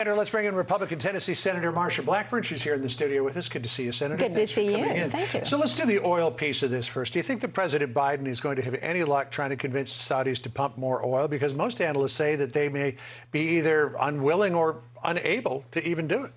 Senator, let's bring in Republican Tennessee Senator Marsha Blackburn. She's here in the studio with us. Good to see you, Senator. Good to see you. Thank you. So let's do the oil piece of this first. Do you think that President Biden is going to have any luck trying to convince the Saudis to pump more oil? Because most analysts say that they may be either unwilling or unable to even do it.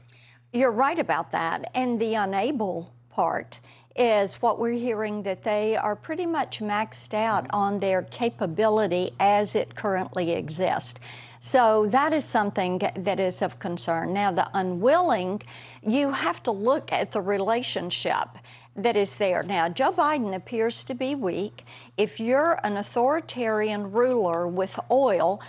You're right about that. And the unable part is what we're hearing, that they are pretty much maxed out on their capability as it currently exists. So that is something that is of concern. Now, the unwilling, you have to look at the relationship that is there. Now, Joe Biden appears to be weak. If you're an authoritarian ruler with oil,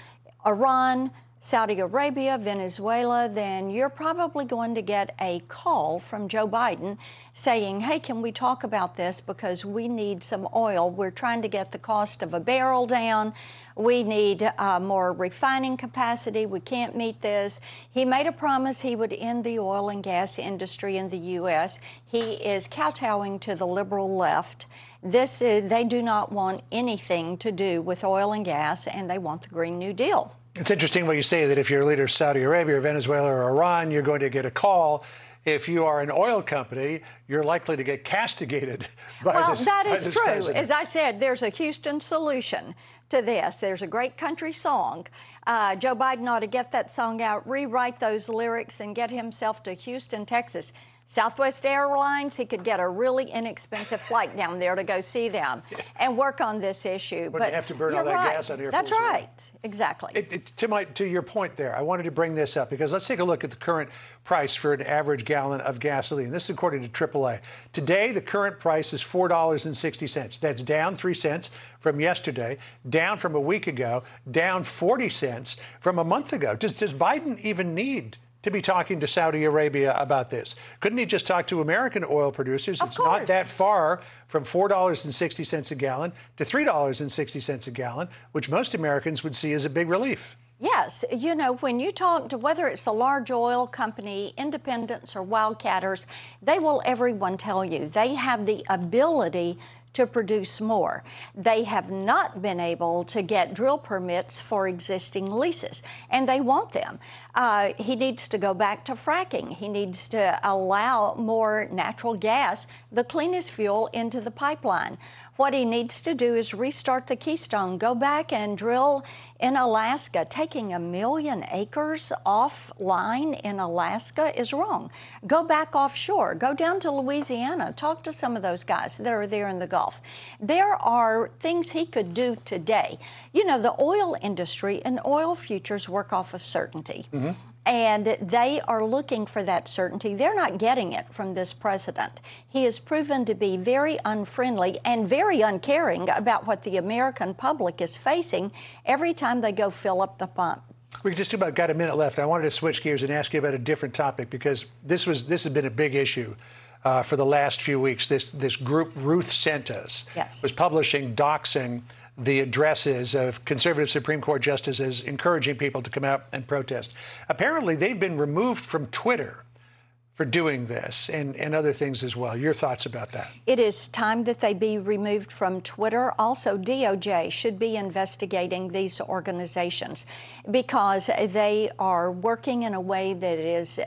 Iran, Saudi Arabia, Venezuela, then you're probably going to get a call from Joe Biden saying, hey, can we talk about this because we need some oil. We're trying to get the cost of a barrel down. We need more refining capacity. We can't meet this. He made a promise he would end the oil and gas industry in the U.S. He is kowtowing to the liberal left. They do not want anything to do with oil and gas, and they want the Green New Deal. It's interesting what you say, that if you're a leader of Saudi Arabia or Venezuela or Iran, you're going to get a call. If you are an oil company, you're likely to get castigated by this. Well, that is true. President. As I said, there's a Houston solution to this. There's a great country song. Joe Biden ought to get that song out, rewrite those lyrics, and get himself to Houston, Texas. Southwest Airlines, he could get a really inexpensive flight down there to go see them and work on this issue. But you have to burn all that gas on Air Force. That's right. Exactly. To your point there, I wanted to bring this up because let's take a look at the current price for an average gallon of gasoline. This is according to AAA. Today, the current price is $4.60. That's down 3 cents from yesterday, down from a week ago, down 40 cents from a month ago. Does Biden even need to be talking to Saudi Arabia about this? Couldn't he just talk to American oil producers? It's not that far from $4.60 a gallon to $3.60 a gallon, which most Americans would see as a big relief. Yes, you know, when you talk to whether it's a large oil company, independents or wildcatters, everyone tell you they have the ability to produce more. They have not been able to get drill permits for existing leases, and they want them. He needs to go back to fracking. He needs to allow more natural gas, the cleanest fuel, into the pipeline. What he needs to do is restart the Keystone, go back and drill in Alaska. Taking 1 million acres offline in Alaska is wrong. Go back offshore. Go down to Louisiana. Talk to some of those guys that are there in the Gulf. There are things he could do today. You know, the oil industry and oil futures work off of certainty. And they are looking for that certainty. They're not getting it from this president. He has proven to be very unfriendly and very uncaring about what the American public is facing every time they go fill up the pump. We just about got a minute left. I wanted to switch gears and ask you about a different topic because this has been a big issue for the last few weeks. This group Ruth sent us was publishing, doxing the addresses of conservative Supreme Court justices, encouraging people to come out and protest. Apparently, they've been removed from Twitter for doing this and other things as well. Your thoughts about that? It is time that they be removed from Twitter. Also, DOJ should be investigating these organizations because they are working in a way that is,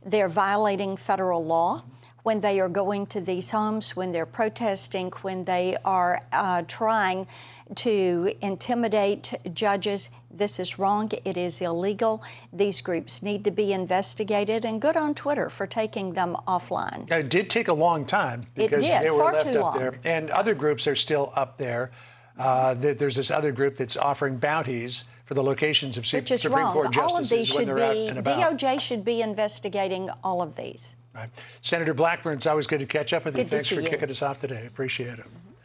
they're violating federal law when they are going to these homes, when they're protesting, when they are trying to intimidate judges. This is wrong. It is illegal. These groups need to be investigated, and good on Twitter for taking them offline. It did take a long time because they were left up there, and other groups are still up there. There's this other group that's offering bounties for the locations of Supreme Court justices when they're out and about. DOJ should be investigating all of these. Right. Senator Blackburn, it's always good to catch up with you. Thanks for kicking us off today. Appreciate it.